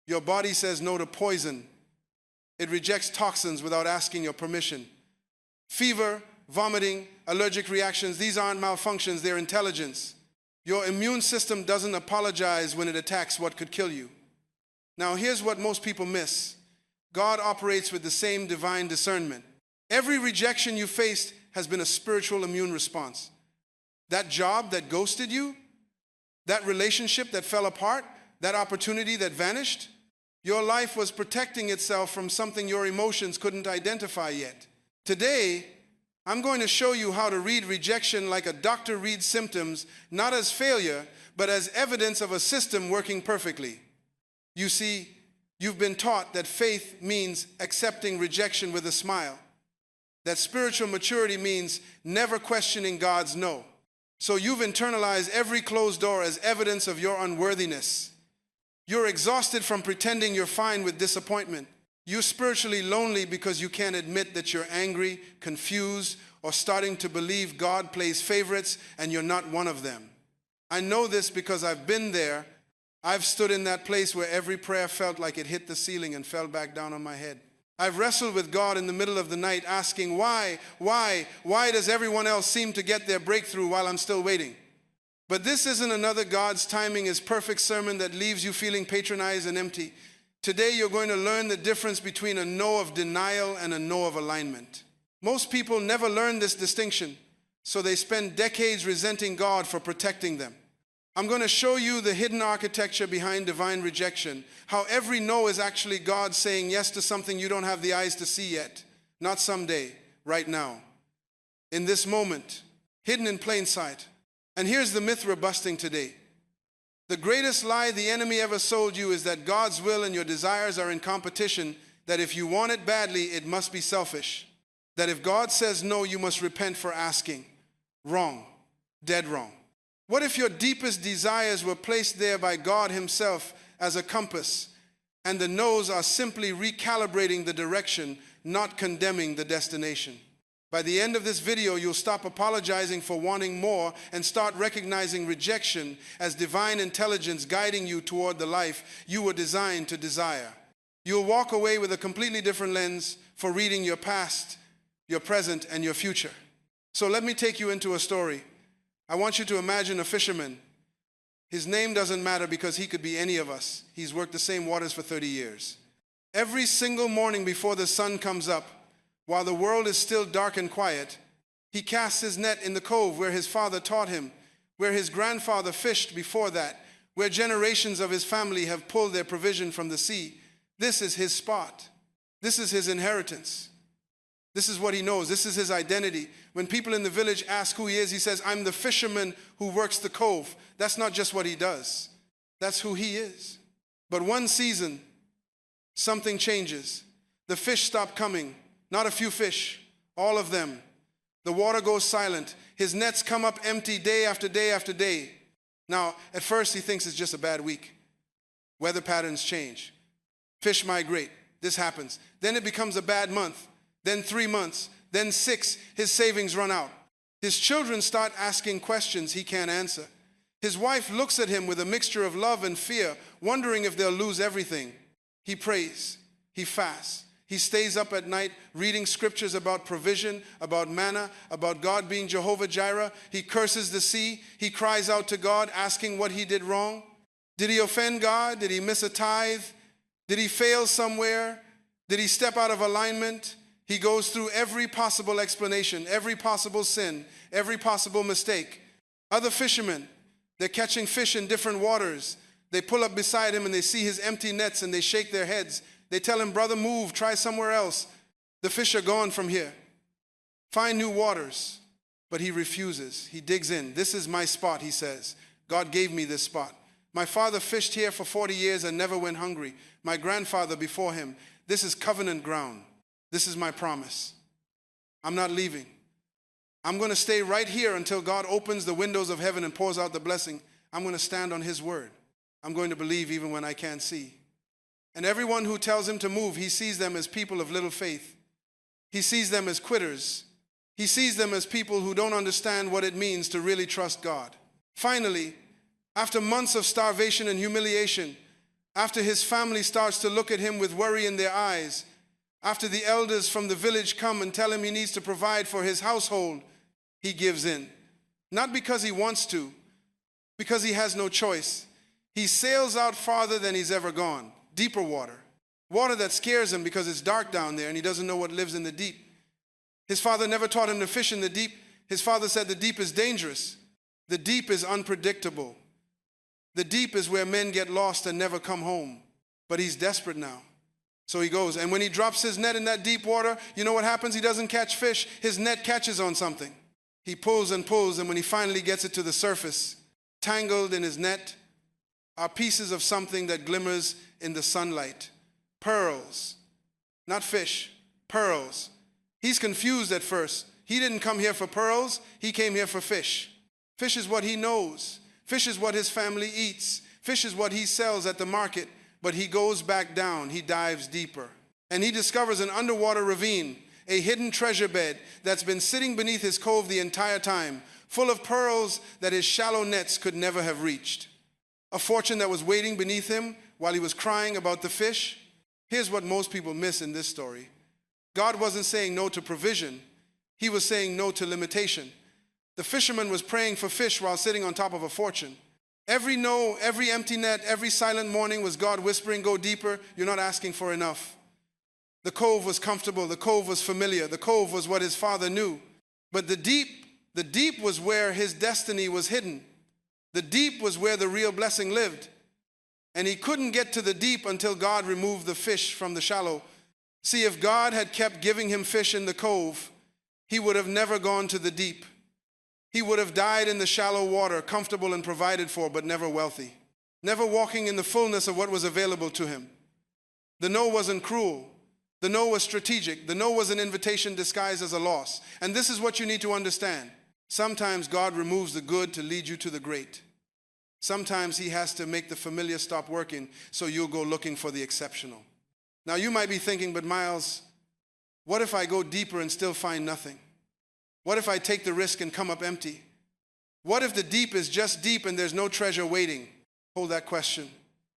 Your body says no to poison. It rejects toxins without asking your permission. Fever, vomiting, allergic reactions, these aren't malfunctions, they're intelligence. Your immune system doesn't apologize when it attacks what could kill you. Now here's what most people miss. God operates with the same divine discernment. Every rejection you faced has been a spiritual immune response. That job that ghosted you, that relationship that fell apart, that opportunity that vanished, your life was protecting itself from something your emotions couldn't identify yet. Today, I'm going to show you how to read rejection like a doctor reads symptoms, not as failure, but as evidence of a system working perfectly. You see, you've been taught that faith means accepting rejection with a smile, that spiritual maturity means never questioning God's no. So you've internalized every closed door as evidence of your unworthiness. You're exhausted from pretending you're fine with disappointment. You're spiritually lonely because you can't admit that you're angry, confused, or starting to believe God plays favorites and you're not one of them. I know this because I've been there. I've stood in that place where every prayer felt like it hit the ceiling and fell back down on my head. I've wrestled with God in the middle of the night asking, why does everyone else seem to get their breakthrough while I'm still waiting? But this isn't another God's timing is perfect sermon that leaves you feeling patronized and empty. Today you're going to learn the difference between a no of denial and a no of alignment. Most people never learn this distinction, so they spend decades resenting God for protecting them. I'm going to show you the hidden architecture behind divine rejection, how every no is actually God saying yes to something you don't have the eyes to see yet, not someday, right now, in this moment, hidden in plain sight. And here's the myth we're busting today. The greatest lie the enemy ever sold you is that God's will and your desires are in competition, that if you want it badly, it must be selfish. That if God says no, you must repent for asking. Wrong. Dead wrong. What if your deepest desires were placed there by God Himself as a compass, and the no's are simply recalibrating the direction, not condemning the destination? By the end of this video, you'll stop apologizing for wanting more and start recognizing rejection as divine intelligence guiding you toward the life you were designed to desire. You'll walk away with a completely different lens for reading your past, your present, and your future. So let me take you into a story. I want you to imagine a fisherman. His name doesn't matter because he could be any of us. He's worked the same waters for 30 years. Every single morning before the sun comes up, while the world is still dark and quiet, he casts his net in the cove where his father taught him, where his grandfather fished before that, where generations of his family have pulled their provision from the sea. This is his spot. This is his inheritance. This is what he knows. This is his identity. When people in the village ask who he is, he says, I'm the fisherman who works the cove. That's not just what he does. That's who he is. But one season, something changes. The fish stop coming. Not a few fish, all of them. The water goes silent. His nets come up empty day after day after day. Now, at first he thinks it's just a bad week. Weather patterns change. Fish migrate. This happens. Then it becomes a bad month. Then 3 months. Then 6. His savings run out. His children start asking questions he can't answer. His wife looks at him with a mixture of love and fear, wondering if they'll lose everything. He prays. He fasts. He stays up at night reading scriptures about provision, about manna, about God being Jehovah Jireh. He curses the sea. He cries out to God, asking what he did wrong. Did he offend God? Did he miss a tithe? Did he fail somewhere? Did he step out of alignment? He goes through every possible explanation, every possible sin, every possible mistake. Other fishermen, they're catching fish in different waters. They pull up beside him and they see his empty nets and they shake their heads. They tell him, brother, move, try somewhere else. The fish are gone from here. Find new waters. But he refuses. He digs in. This is my spot, he says. God gave me this spot. My father fished here for 40 years and never went hungry. My grandfather before him. This is covenant ground. This is my promise. I'm not leaving. I'm going to stay right here until God opens the windows of heaven and pours out the blessing. I'm going to stand on his word. I'm going to believe even when I can't see. And everyone who tells him to move, he sees them as people of little faith. He sees them as quitters. He sees them as people who don't understand what it means to really trust God. Finally, after months of starvation and humiliation, After his family starts to look at him with worry in their eyes, after the elders from the village come and tell him he needs to provide for his household, he gives in. Not because he wants to, because he has no choice. He sails out farther than he's ever gone, deeper water. Water that scares him because it's dark down there and he doesn't know what lives in the deep. His father never taught him to fish in the deep. His father said the deep is dangerous. The deep is unpredictable. The deep is where men get lost and never come home. But he's desperate now. So he goes. And when he drops his net in that deep water, you know what happens? He doesn't catch fish. His net catches on something. He pulls and pulls, and when he finally gets it to the surface, tangled in his net are pieces of something that glimmers in the sunlight. Pearls. Not fish. Pearls. He's confused at first. He didn't come here for pearls. He came here for fish. Fish is what he knows. Fish is what his family eats. Fish is what he sells at the market. But he goes back down. He dives deeper. And he discovers an underwater ravine, a hidden treasure bed that's been sitting beneath his cove the entire time, full of pearls that his shallow nets could never have reached. A fortune that was waiting beneath him while he was crying about the fish. Here's what most people miss in this story. God wasn't saying no to provision. He was saying no to limitation. The fisherman was praying for fish while sitting on top of a fortune. Every no, every empty net, every silent morning was God whispering, go deeper, you're not asking for enough. The cove was comfortable, the cove was familiar, the cove was what his father knew. But the deep was where his destiny was hidden. The deep was where the real blessing lived. And he couldn't get to the deep until God removed the fish from the shallow. See, if God had kept giving him fish in the cove, he would have never gone to the deep. He would have died in the shallow water, comfortable and provided for, but never wealthy. Never walking in the fullness of what was available to him. The no wasn't cruel. The no was strategic. The no was an invitation disguised as a loss. And this is what you need to understand. Sometimes God removes the good to lead you to the great. Sometimes he has to make the familiar stop working so you'll go looking for the exceptional. Now you might be thinking, but Myles, what if I go deeper and still find nothing? What if I take the risk and come up empty? What if the deep is just deep and there's no treasure waiting? Hold that question,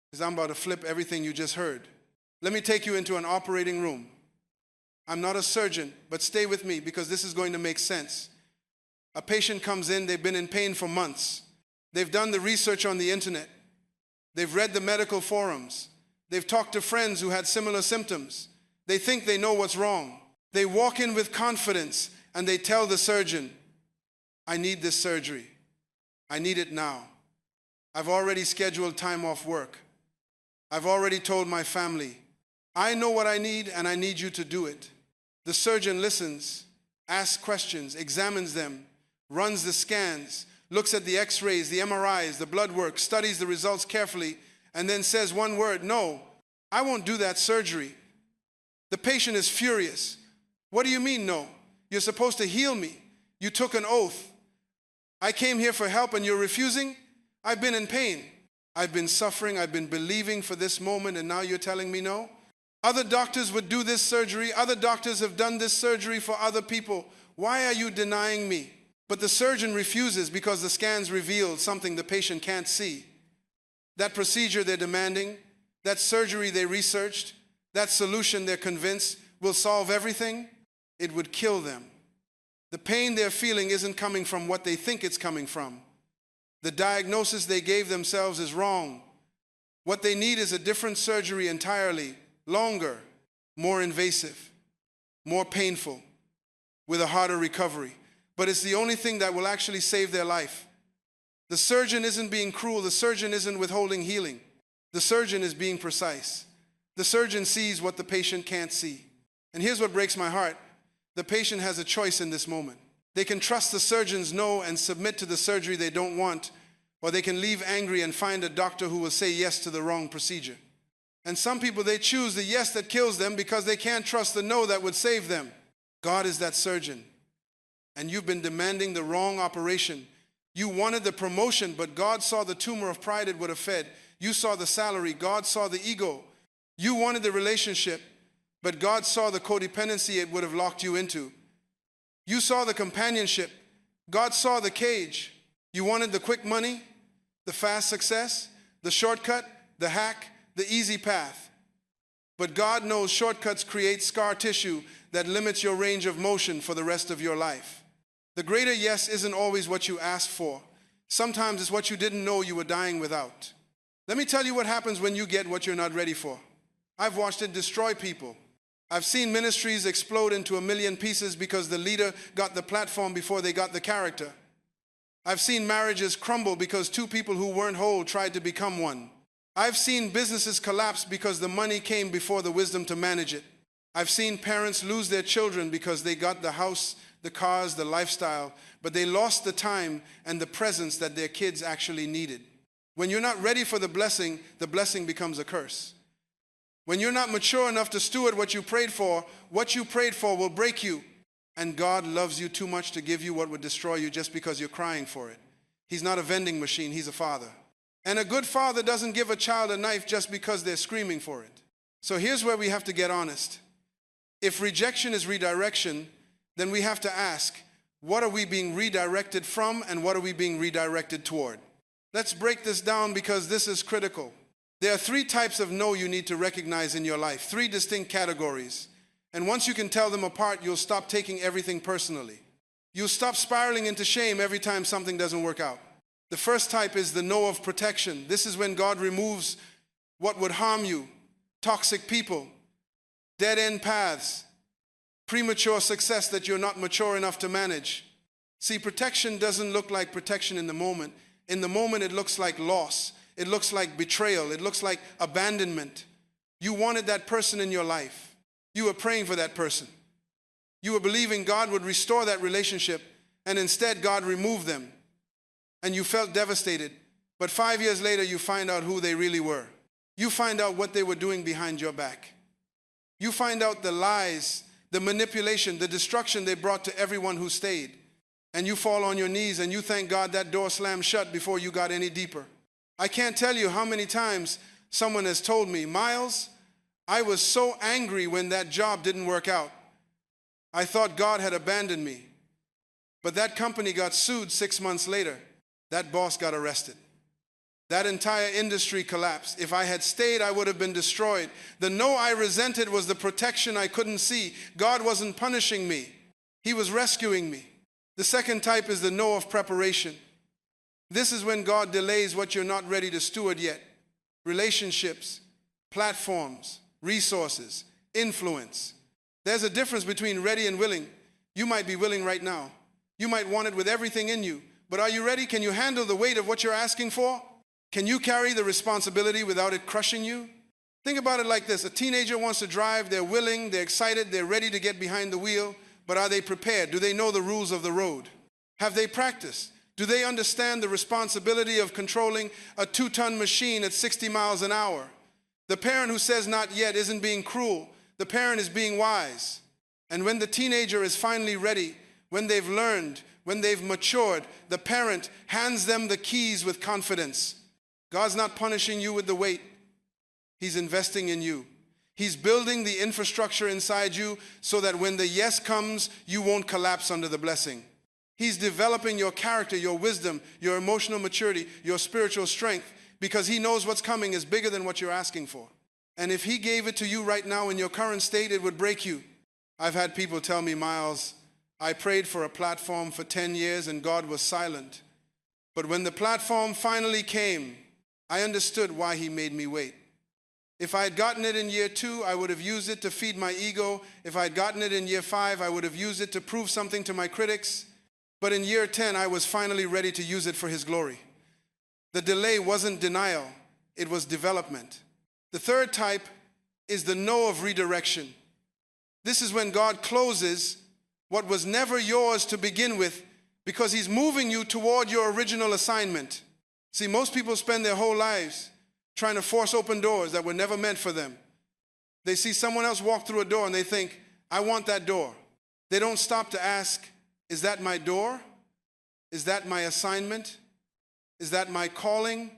because I'm about to flip everything you just heard. Let me take you into an operating room. I'm not a surgeon, but stay with me because this is going to make sense. A patient comes in, they've been in pain for months. They've done the research on the internet. They've read the medical forums. They've talked to friends who had similar symptoms. They think they know what's wrong. They walk in with confidence and they tell the surgeon, I need this surgery. I need it now. I've already scheduled time off work. I've already told my family. I know what I need and I need you to do it. The surgeon listens, asks questions, examines them, runs the scans, looks at the x-rays, the MRIs, the blood work, studies the results carefully, and then says one word, no, I won't do that surgery. The patient is furious. What do you mean, no? You're supposed to heal me. You took an oath. I came here for help and you're refusing? I've been in pain. I've been suffering. I've been believing for this moment and now you're telling me no? Other doctors would do this surgery. Other doctors have done this surgery for other people. Why are you denying me? But the surgeon refuses because the scans revealed something the patient can't see. That procedure they're demanding, that surgery they researched, that solution they're convinced will solve everything, it would kill them. The pain they're feeling isn't coming from what they think it's coming from. The diagnosis they gave themselves is wrong. What they need is a different surgery entirely, longer, more invasive, more painful, with a harder recovery. But it's the only thing that will actually save their life. The surgeon isn't being cruel. The surgeon isn't withholding healing. The surgeon is being precise. The surgeon sees what the patient can't see. And here's what breaks my heart. The patient has a choice in this moment. They can trust the surgeon's no and submit to the surgery they don't want, or they can leave angry and find a doctor who will say yes to the wrong procedure. And some people, they choose the yes that kills them because they can't trust the no that would save them. God is that surgeon. And you've been demanding the wrong operation. You wanted the promotion, but God saw the tumor of pride it would have fed. You saw the salary. God saw the ego. You wanted the relationship, but God saw the codependency it would have locked you into. You saw the companionship. God saw the cage. You wanted the quick money, the fast success, the shortcut, the hack, the easy path. But God knows shortcuts create scar tissue that limits your range of motion for the rest of your life. The greater yes isn't always what you asked for. Sometimes it's what you didn't know you were dying without. Let me tell you what happens when you get what you're not ready for. I've watched it destroy people. I've seen ministries explode into a million pieces because the leader got the platform before they got the character. I've seen marriages crumble because two people who weren't whole tried to become one. I've seen businesses collapse because the money came before the wisdom to manage it. I've seen parents lose their children because they got the house, the cars, the lifestyle, but they lost the time and the presence that their kids actually needed. When you're not ready for the blessing becomes a curse. When you're not mature enough to steward what you prayed for will break you. And God loves you too much to give you what would destroy you just because you're crying for it. He's not a vending machine, He's a father. And a good father doesn't give a child a knife just because they're screaming for it. So here's where we have to get honest. If rejection is redirection, then we have to ask, what are we being redirected from and what are we being redirected toward? Let's break this down because this is critical. There are 3 types of no you need to recognize in your life, 3 distinct categories. And once you can tell them apart, you'll stop taking everything personally. You'll stop spiraling into shame every time something doesn't work out. The first type is the no of protection. This is when God removes what would harm you, toxic people, dead-end paths, premature success that you're not mature enough to manage. See, protection doesn't look like protection in the moment. In the moment, it looks like loss. It looks like betrayal. It looks like abandonment. You wanted that person in your life. You were praying for that person. You were believing God would restore that relationship, and instead God removed them. And you felt devastated. But 5 years later, you find out who they really were. You find out what they were doing behind your back. You find out the lies, the manipulation, the destruction they brought to everyone who stayed. And you fall on your knees and you thank God that door slammed shut before you got any deeper. I can't tell you how many times someone has told me, Myles, I was so angry when that job didn't work out. I thought God had abandoned me. But that company got sued 6 months later. That boss got arrested. That entire industry collapsed. If I had stayed, I would have been destroyed. The no I resented was the protection I couldn't see. God wasn't punishing me. He was rescuing me. The second type is the no of preparation. This is when God delays what you're not ready to steward yet. Relationships, platforms, resources, influence. There's a difference between ready and willing. You might be willing right now. You might want it with everything in you. But are you ready? Can you handle the weight of what you're asking for? Can you carry the responsibility without it crushing you? Think about it like this. A teenager wants to drive. They're willing, they're excited, they're ready to get behind the wheel. But are they prepared? Do they know the rules of the road? Have they practiced? Do they understand the responsibility of controlling a 2-ton machine at 60 miles an hour? The parent who says not yet isn't being cruel. The parent is being wise. And when the teenager is finally ready, when they've learned, when they've matured, the parent hands them the keys with confidence. God's not punishing you with the weight. He's investing in you. He's building the infrastructure inside you so that when the yes comes, you won't collapse under the blessing. He's developing your character, your wisdom, your emotional maturity, your spiritual strength, because He knows what's coming is bigger than what you're asking for. And if He gave it to you right now in your current state, it would break you. I've had people tell me, Myles, I prayed for a platform for 10 years and God was silent. But when the platform finally came, I understood why He made me wait. If I had gotten it in year 2, I would have used it to feed my ego. If I had gotten it in year 5, I would have used it to prove something to my critics. But in year 10, I was finally ready to use it for His glory. The delay wasn't denial, it was development. The third type is the no of redirection. This is when God closes what was never yours to begin with because He's moving you toward your original assignment. See, most people spend their whole lives trying to force open doors that were never meant for them. They see someone else walk through a door and they think, I want that door. They don't stop to ask, is that my door? Is that my assignment? Is that my calling?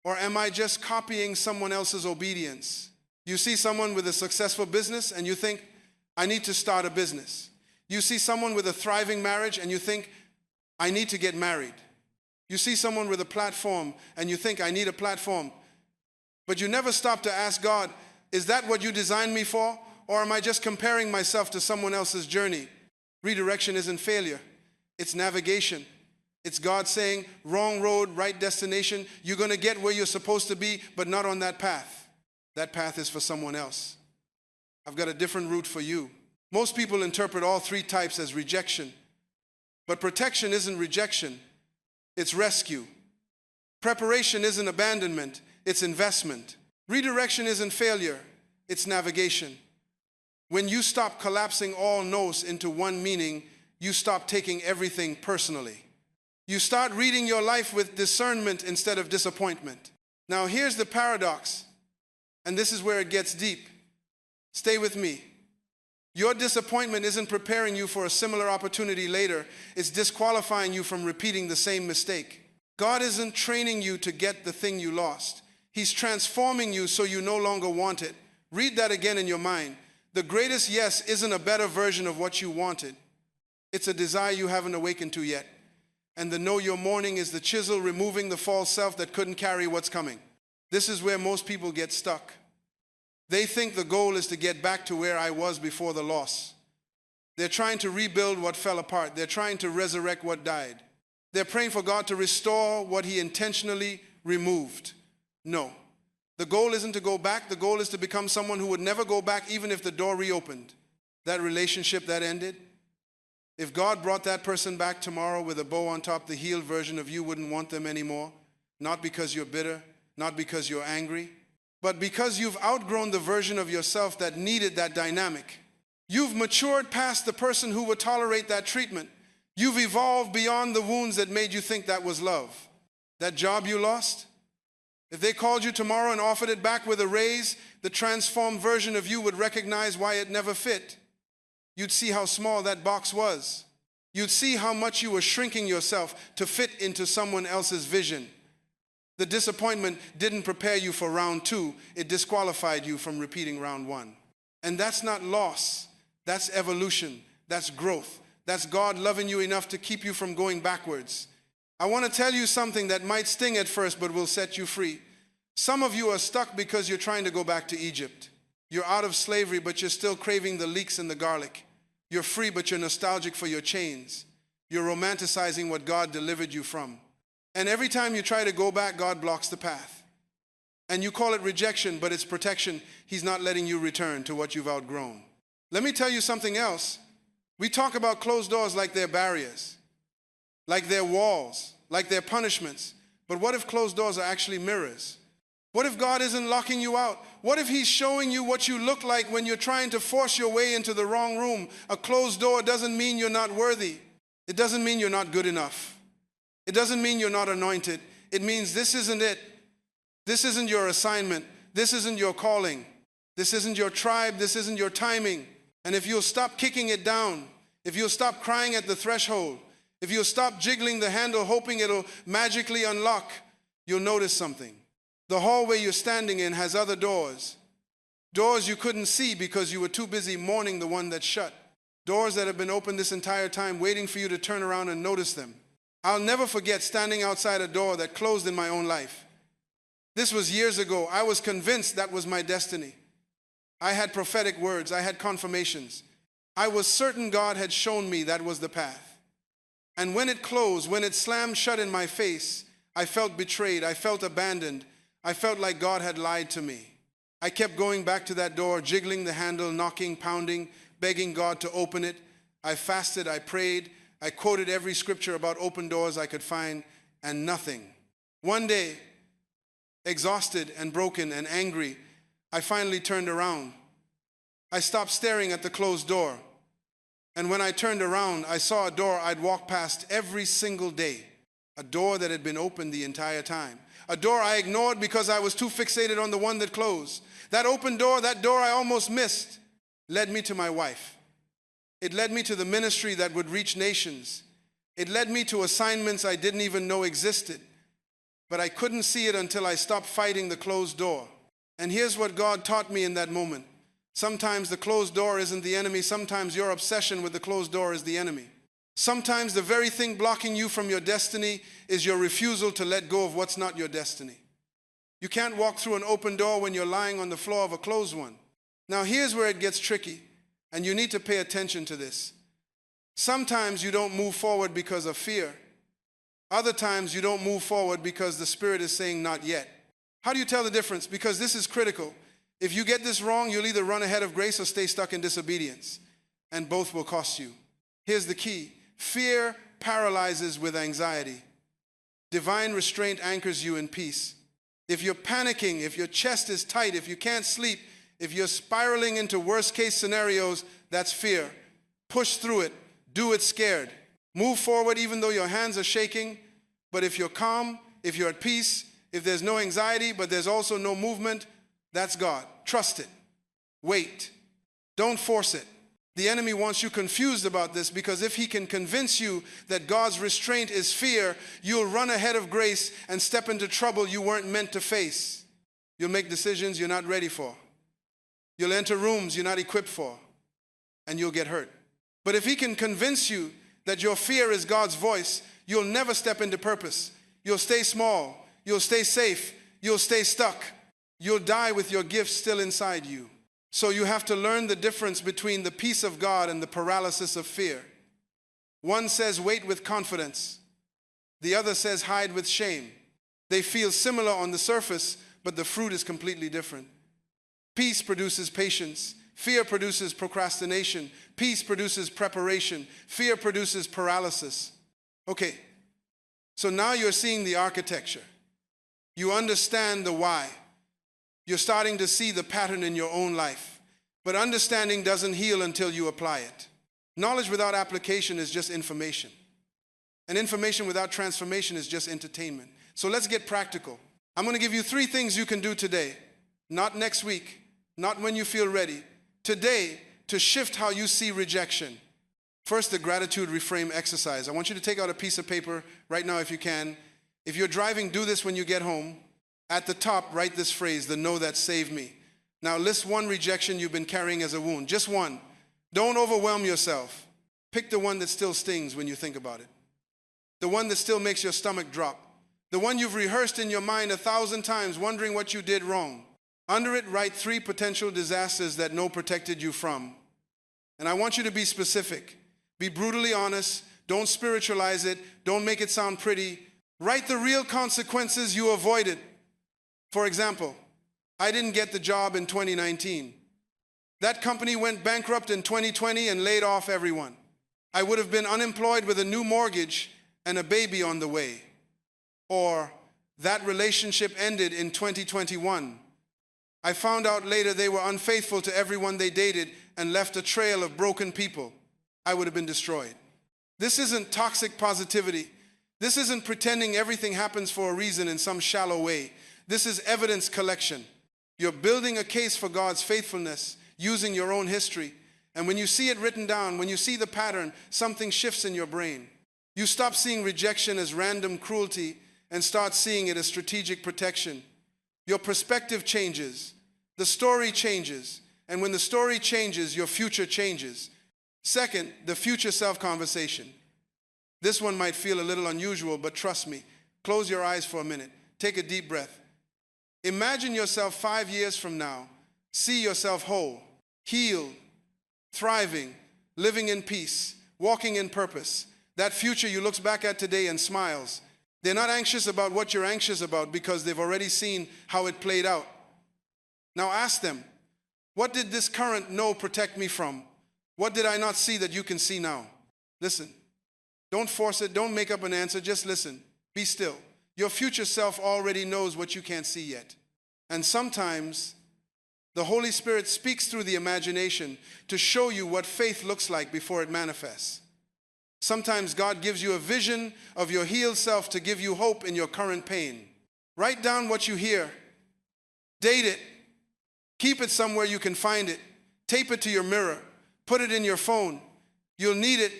Or am I just copying someone else's obedience? You see someone with a successful business and you think, I need to start a business. You see someone with a thriving marriage and you think, I need to get married. You see someone with a platform and you think, I need a platform. But you never stop to ask God, is that what you designed me for? Or am I just comparing myself to someone else's journey? Redirection isn't failure. It's navigation. It's God saying, wrong road, right destination. You're going to get where you're supposed to be, but not on that path. That path is for someone else. I've got a different route for you. Most people interpret all three types as rejection. But protection isn't rejection. It's rescue. Preparation isn't abandonment. It's investment. Redirection isn't failure. It's navigation. When you stop collapsing all no's into one meaning, you stop taking everything personally. You start reading your life with discernment instead of disappointment. Now here's the paradox, and this is where it gets deep. Stay with me. Your disappointment isn't preparing you for a similar opportunity later. It's disqualifying you from repeating the same mistake. God isn't training you to get the thing you lost. He's transforming you so you no longer want it. Read that again in your mind. The greatest yes isn't a better version of what you wanted. It's a desire you haven't awakened to yet. And the no you're mourning is the chisel removing the false self that couldn't carry what's coming. This is where most people get stuck. They think the goal is to get back to where I was before the loss. They're trying to rebuild what fell apart. They're trying to resurrect what died. They're praying for God to restore what He intentionally removed. No. The goal isn't to go back. The goal is to become someone who would never go back even if the door reopened. That relationship that ended, if God brought that person back tomorrow with a bow on top, the healed version of you wouldn't want them anymore. Not because you're bitter, not because you're angry, but because you've outgrown the version of yourself that needed that dynamic. You've matured past the person who would tolerate that treatment. You've evolved beyond the wounds that made you think that was love. That job you lost, if they called you tomorrow and offered it back with a raise, the transformed version of you would recognize why it never fit. You'd see how small that box was. You'd see how much you were shrinking yourself to fit into someone else's vision. The disappointment didn't prepare you for round 2. It disqualified you from repeating round 1. And that's not loss. That's evolution. That's growth. That's God loving you enough to keep you from going backwards. I want to tell you something that might sting at first, but will set you free. Some of you are stuck because you're trying to go back to Egypt. You're out of slavery, but you're still craving the leeks and the garlic. You're free, but you're nostalgic for your chains. You're romanticizing what God delivered you from. And every time you try to go back, God blocks the path. And you call it rejection, but it's protection. He's not letting you return to what you've outgrown. Let me tell you something else. We talk about closed doors like they're barriers, like they're walls, like they're punishments. But what if closed doors are actually mirrors? What if God isn't locking you out? What if He's showing you what you look like when you're trying to force your way into the wrong room? A closed door doesn't mean you're not worthy. It doesn't mean you're not good enough. It doesn't mean you're not anointed. It means this isn't it. This isn't your assignment. This isn't your calling. This isn't your tribe. This isn't your timing. And if you'll stop kicking it down, if you'll stop crying at the threshold, if you'll stop jiggling the handle hoping it'll magically unlock, you'll notice something. The hallway you're standing in has other doors. Doors you couldn't see because you were too busy mourning the one that's shut. Doors that have been open this entire time waiting for you to turn around and notice them. I'll never forget standing outside a door that closed in my own life. This was years ago. I was convinced that was my destiny. I had prophetic words. I had confirmations. I was certain God had shown me that was the path. And when it closed, when it slammed shut in my face, I felt betrayed. I felt abandoned. I felt like God had lied to me. I kept going back to that door, jiggling the handle, knocking, pounding, begging God to open it. I fasted. I prayed. I quoted every scripture about open doors I could find, and nothing. One day, exhausted and broken and angry, I finally turned around. I stopped staring at the closed door. And when I turned around, I saw a door I'd walked past every single day. A door that had been open the entire time. A door I ignored because I was too fixated on the one that closed. That open door, that door I almost missed, led me to my wife. It led me to the ministry that would reach nations. It led me to assignments I didn't even know existed. But I couldn't see it until I stopped fighting the closed door. And here's what God taught me in that moment. Sometimes the closed door isn't the enemy. Sometimes your obsession with the closed door is the enemy. Sometimes the very thing blocking you from your destiny is your refusal to let go of what's not your destiny. You can't walk through an open door when you're lying on the floor of a closed one. Now here's where it gets tricky, and you need to pay attention to this. Sometimes you don't move forward because of fear. Other times you don't move forward because the Spirit is saying not yet. How do you tell the difference? Because this is critical. If you get this wrong, you'll either run ahead of grace or stay stuck in disobedience, and both will cost you. Here's the key. Fear paralyzes with anxiety. Divine restraint anchors you in peace. If you're panicking, if your chest is tight, if you can't sleep, if you're spiraling into worst-case scenarios, that's fear. Push through it. Do it scared. Move forward even though your hands are shaking. But if you're calm, if you're at peace, if there's no anxiety, but there's also no movement, that's God. Trust it. Wait. Don't force it. The enemy wants you confused about this, because if he can convince you that God's restraint is fear, you'll run ahead of grace and step into trouble you weren't meant to face. You'll make decisions you're not ready for. You'll enter rooms you're not equipped for, and you'll get hurt. But if he can convince you that your fear is God's voice, you'll never step into purpose. You'll stay small. You'll stay safe. You'll stay stuck. You'll die with your gifts still inside you. So you have to learn the difference between the peace of God and the paralysis of fear. One says wait with confidence. The other says hide with shame. They feel similar on the surface, but the fruit is completely different. Peace produces patience. Fear produces procrastination. Peace produces preparation. Fear produces paralysis. Okay, so now you're seeing the architecture. You understand the why. You're starting to see the pattern in your own life. But understanding doesn't heal until you apply it. Knowledge without application is just information. And information without transformation is just entertainment. So let's get practical. I'm going to give you 3 things you can do today. Not next week. Not when you feel ready. Today, to shift how you see rejection. First, the gratitude reframe exercise. I want you to take out a piece of paper right now if you can. If you're driving, do this when you get home. At the top, write this phrase, the no that saved me. Now list one rejection you've been carrying as a wound. Just one. Don't overwhelm yourself. Pick the one that still stings when you think about it. The one that still makes your stomach drop. The one you've rehearsed in your mind 1,000 times, wondering what you did wrong. Under it, write 3 potential disasters that no protected you from. And I want you to be specific. Be brutally honest. Don't spiritualize it. Don't make it sound pretty. Write the real consequences you avoided. For example, I didn't get the job in 2019. That company went bankrupt in 2020 and laid off everyone. I would have been unemployed with a new mortgage and a baby on the way. Or that relationship ended in 2021. I found out later they were unfaithful to everyone they dated and left a trail of broken people. I would have been destroyed. This isn't toxic positivity. This isn't pretending everything happens for a reason in some shallow way. This is evidence collection. You're building a case for God's faithfulness using your own history. And when you see it written down, when you see the pattern, something shifts in your brain. You stop seeing rejection as random cruelty and start seeing it as strategic protection. Your perspective changes. The story changes. And when the story changes, your future changes. Second, the future self conversation. This one might feel a little unusual, but trust me. Close your eyes for a minute. Take a deep breath. Imagine yourself 5 years from now. See yourself whole, healed, thriving, living in peace, walking in purpose. That future you look back at today and smiles. They're not anxious about what you're anxious about because they've already seen how it played out. Now ask them, what did this current no protect me from? What did I not see that you can see now? Listen. Don't force it. Don't make up an answer. Just listen. Be still. Your future self already knows what you can't see yet. And sometimes the Holy Spirit speaks through the imagination to show you what faith looks like before it manifests. Sometimes God gives you a vision of your healed self to give you hope in your current pain. Write down what you hear. Date it. Keep it somewhere you can find it. Tape it to your mirror. Put it in your phone. You'll need it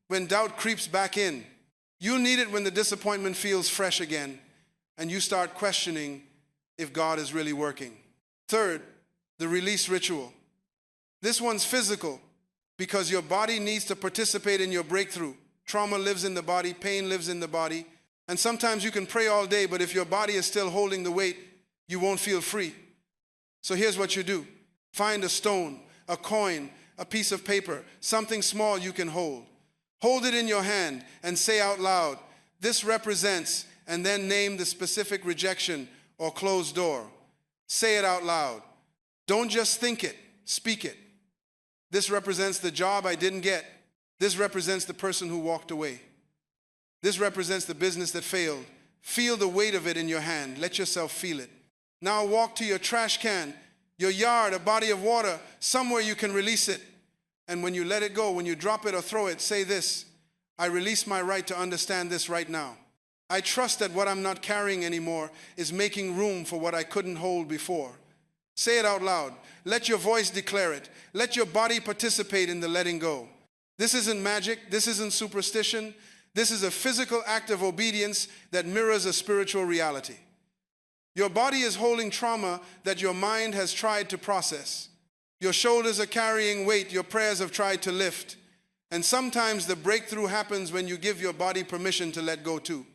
when doubt creeps back in. You'll need it when the disappointment feels fresh again and you start questioning if God is really working. Third, the release ritual. This one's physical because your body needs to participate in your breakthrough. Trauma lives in the body, pain lives in the body, and sometimes you can pray all day, but if your body is still holding the weight, you won't feel free. So here's what you do. Find a stone, a coin, a piece of paper, something small you can hold. Hold it in your hand and say out loud, "This represents," and then name the specific rejection or closed door. Say it out loud. Don't just think it, speak it. This represents the job I didn't get. This represents the person who walked away. This represents the business that failed. Feel the weight of it in your hand. Let yourself feel it. Now walk to your trash can, your yard, a body of water, somewhere you can release it. And when you let it go, when you drop it or throw it, say this: "I release my right to understand this right now. I trust that what I'm not carrying anymore is making room for what I couldn't hold before." Say it out loud. Let your voice declare it. Let your body participate in the letting go. This isn't magic. This isn't superstition. This is a physical act of obedience that mirrors a spiritual reality. Your body is holding trauma that your mind has tried to process. Your shoulders are carrying weight your prayers have tried to lift. And sometimes the breakthrough happens when you give your body permission to let go too.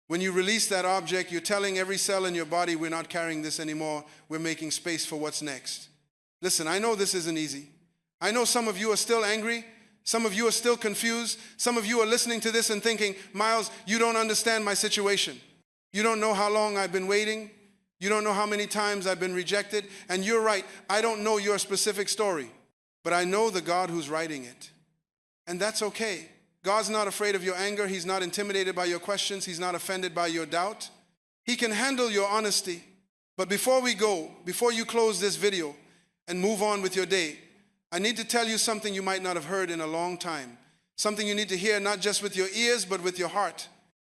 When you release that object, you're telling every cell in your body, "We're not carrying this anymore. We're making space for what's next." Listen, I know this isn't easy. I know some of you are still angry. Some of you are still confused. Some of you are listening to this and thinking, "Myles, you don't understand my situation. You don't know how long I've been waiting. You don't know how many times I've been rejected." And you're right, I don't know your specific story, but I know the God who's writing it. And that's okay. God's not afraid of your anger. He's not intimidated by your questions. He's not offended by your doubt. He can handle your honesty. But before we go, before you close this video and move on with your day, I need to tell you something you might not have heard in a long time. Something you need to hear not just with your ears, but with your heart.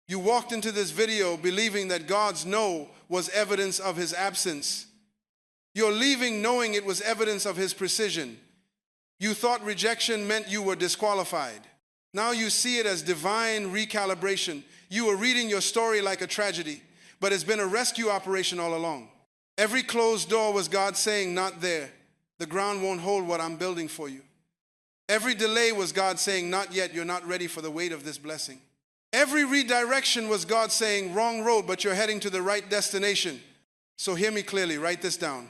You walked into this video believing that God's no was evidence of his absence. You're leaving knowing it was evidence of his precision. You thought rejection meant you were disqualified. Now you see it as divine recalibration. You were reading your story like a tragedy, but it's been a rescue operation all along. Every closed door was God saying, "Not there. The ground won't hold what I'm building for you." Every delay was God saying, "Not yet. You're not ready for the weight of this blessing." Every redirection was God saying, "Wrong road, but you're heading to the right destination." So hear me clearly. Write this down.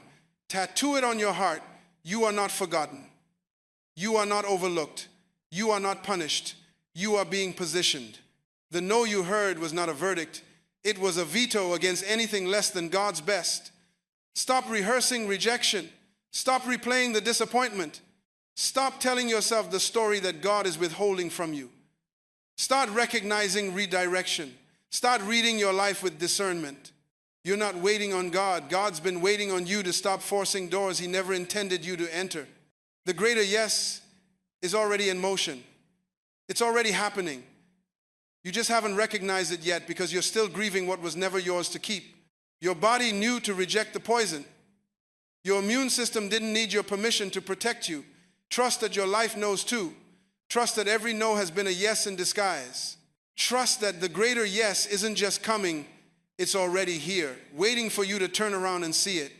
Tattoo it on your heart. You are not forgotten. You are not overlooked. You are not punished. You are being positioned. The no you heard was not a verdict. It was a veto against anything less than God's best. Stop rehearsing rejection. Stop replaying the disappointment. Stop telling yourself the story that God is withholding from you. Start recognizing redirection. Start reading your life with discernment. You're not waiting on God. God's been waiting on you to stop forcing doors he never intended you to enter. The greater yes is already in motion. It's already happening. You just haven't recognized it yet because you're still grieving what was never yours to keep. Your body knew to reject the poison. Your immune system didn't need your permission to protect you. Trust that your life knows too. Trust that every no has been a yes in disguise. Trust that the greater yes isn't just coming, it's already here, waiting for you to turn around and see it.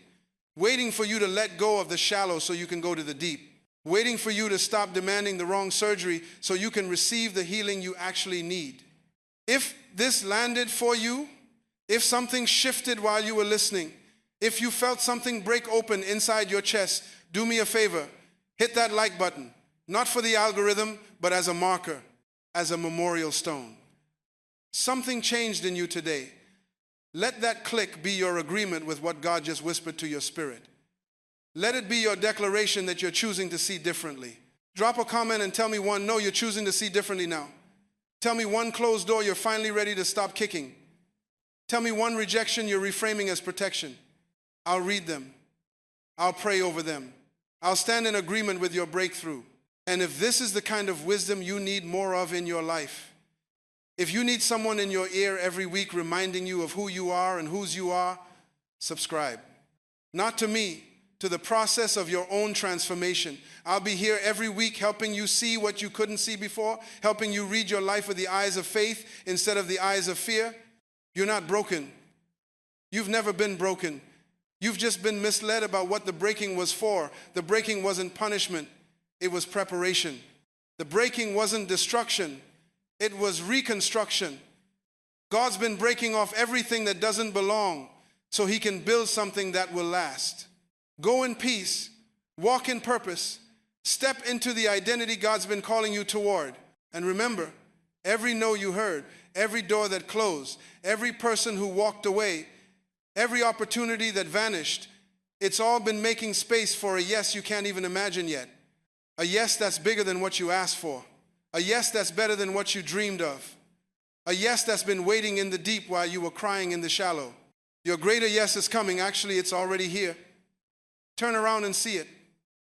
Waiting for you to let go of the shallow so you can go to the deep. Waiting for you to stop demanding the wrong surgery so you can receive the healing you actually need. If this landed for you, if something shifted while you were listening, if you felt something break open inside your chest, do me a favor, hit that like button. Not for the algorithm, but as a marker, as a memorial stone. Something changed in you today. Let that click be your agreement with what God just whispered to your spirit. Let it be your declaration that you're choosing to see differently. Drop a comment and tell me one no you're choosing to see differently now. Tell me one closed door you're finally ready to stop kicking. Tell me one rejection you're reframing as protection. I'll read them. I'll pray over them. I'll stand in agreement with your breakthrough. And if this is the kind of wisdom you need more of in your life, if you need someone in your ear every week reminding you of who you are and whose you are, subscribe. Not to me, to the process of your own transformation. I'll be here every week helping you see what you couldn't see before, helping you read your life with the eyes of faith instead of the eyes of fear. You're not broken. You've never been broken. You've just been misled about what the breaking was for. The breaking wasn't punishment. It was preparation. The breaking wasn't destruction. It was reconstruction. God's been breaking off everything that doesn't belong. so he can build something that will last. Go in peace, walk in purpose, step into the identity God's been calling you toward. And remember, every no you heard, every door that closed, every person who walked away, every opportunity that vanished, it's all been making space for a yes you can't even imagine yet. A yes that's bigger than what you asked for. A yes that's better than what you dreamed of. A yes that's been waiting in the deep while you were crying in the shallow. Your greater yes is coming. Actually, it's already here. Turn around and see it.